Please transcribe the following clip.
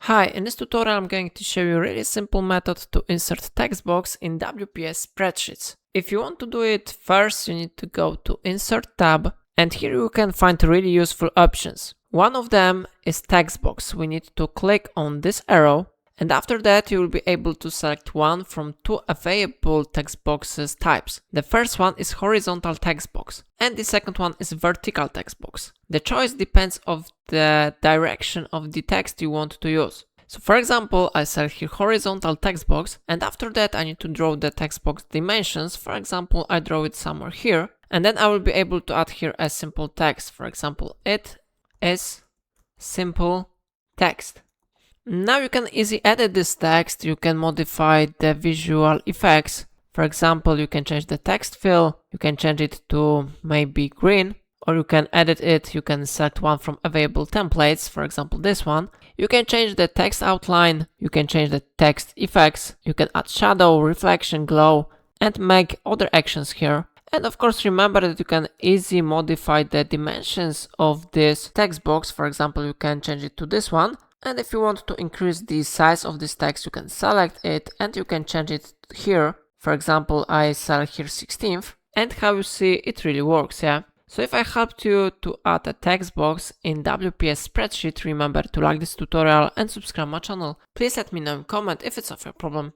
Hi, in this tutorial I'm going to show you a really simple method to insert text box in WPS spreadsheets. If you want to do it, first you need to go to Insert tab, and here you can find really useful options. One of them is text box. We need to click on this arrow, and after that you will be able to select one from two available text boxes types. The first one is horizontal text box, and the second one is vertical text box. The choice depends on the direction of the text you want to use. So for example, I select here horizontal text box, and after that I need to draw the text box dimensions. For example, I draw it somewhere here, and then I will be able to add here a simple text. For example, it is simple text. Now you can easily edit this text. You can modify the visual effects. For example, you can change the text fill, you can change it to maybe green, or you can edit it. You can select one from available templates, for example this one. You can change the text outline, you can change the text effects, you can add shadow, reflection, glow, and make other actions here. And of course remember that you can easily modify the dimensions of this text box. For example, you can change it to this one. And if you want to increase the size of this text, you can select it and you can change it here. For example, I select here 16th, and how you see it really works, yeah? So if I helped you to add a text box in WPS spreadsheet, remember to like this tutorial and subscribe my channel. Please let me know in comment if it's of your problem.